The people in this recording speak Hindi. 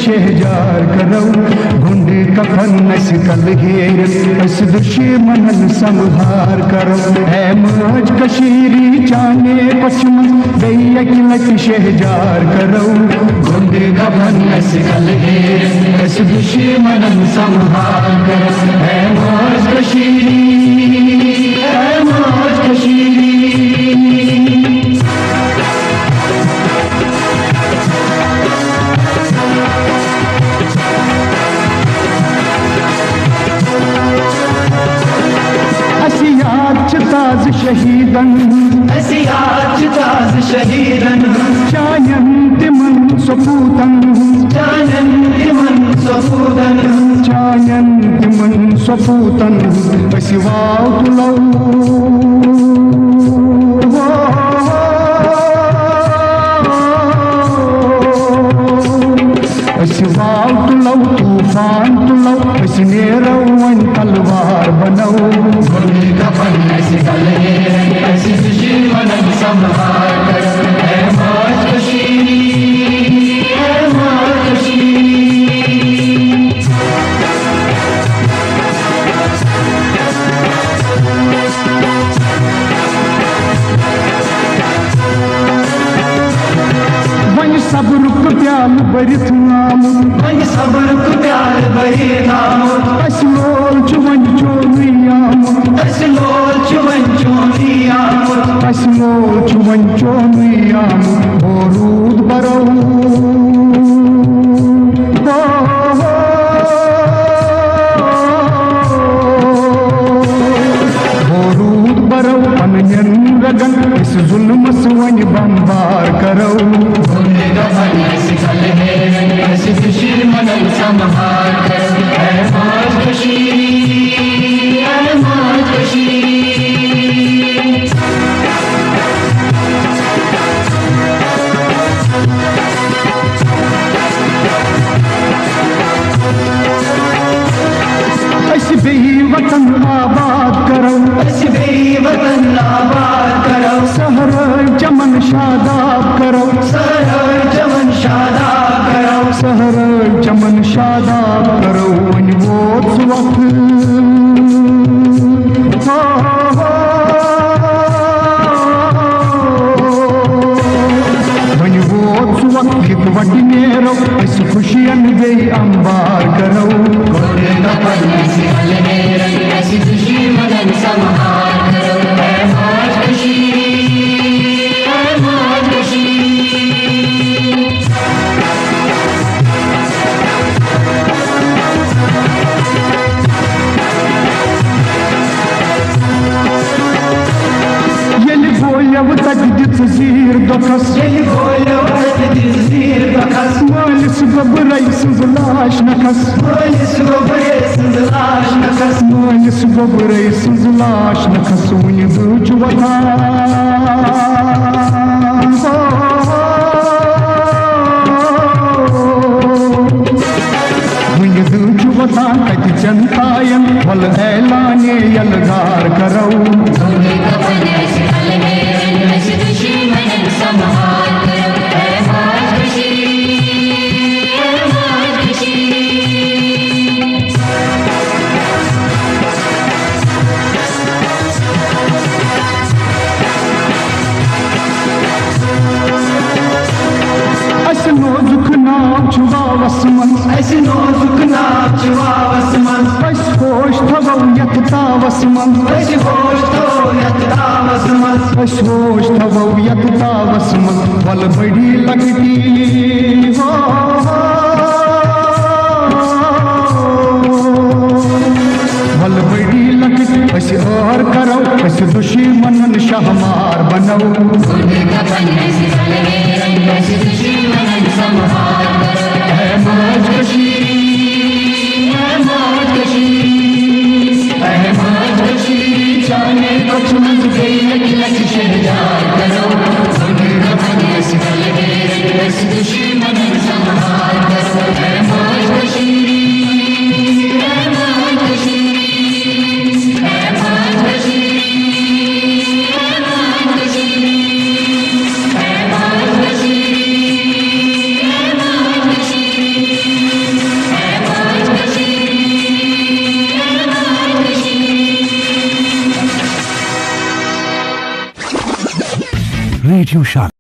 शहजार करो गुंड कफन नस्कल घेर अस दुश्मनन संहार करो है मज कशीरी चाने पश्चिम दैया किलक शहजार करो गुंड कफन नस्कल घेर अस दुश्मनन संहार करो है मज कशीरी है मज कशीरी ताज शहीदन ताज शहीदन चायन तिमन सपूतन चायन तिमन सपूतन चायन तिमन सपूतन पसिवाव तुलो पसिवाव तुलो तूफान तुलो पसनेरो वन तलवार बनो संहार कर है मौज कशीरी है मौज कशीरी वन सब्र को प्याल बरित नाम वन सब्र को प्याल बरित नाम असलोल चुवन चोनियाम असलोल चुवन चोनियाम असलोल चुवन चोनियाम ओरूद बरो ओरूद बरो अनयन रगन इस जुल्म सुवन बंबार करो दुश्मनन संहार करो है मौज कशीरी है मौज कशीरी वतन आबाद करो वतन आबाद करो सहर चमन शादाब करो सहर चमन शादाब करो सहर चमन शादाब करो वोत वक्त वोत वक्त वट नेरो इस खुशियन गई अंबार करो दुश्मनन संहार करो है मौज कशीरी है मौज कशीरी यलि गोयव तजदित जीर दोखस यलि गोयव तजदित जीर दोखस मालिस गोबरई सज लाश नखस मालिस गोबरई सज लाश नखस मालिस गोबरई सज लाश नखस वन दुच वतान वन दुच वतान कत जनतायन वल ऐलाने यलगार करो संहार करो है मौज कशीरी है मौज कशीरी ऐसे नोजुक नाव छुवावस मन ऐसे नोजुक नाव छुवावस मन बस होश थवो यतावस मन बस होश थवो यतावस मन बस होश थवो यतावस मन वल बड़ी लगती हो वल बड़ी लगती बस और करो बस दुश्मनन शाहमार बनो संहार करो है मौज कशीरी है मौज कशीरी है मौज कशीरी जाने कुछ मंज गई लच शहजार करो दुश्मनन संहार करो है मौज कशीरी रेडियो शाला।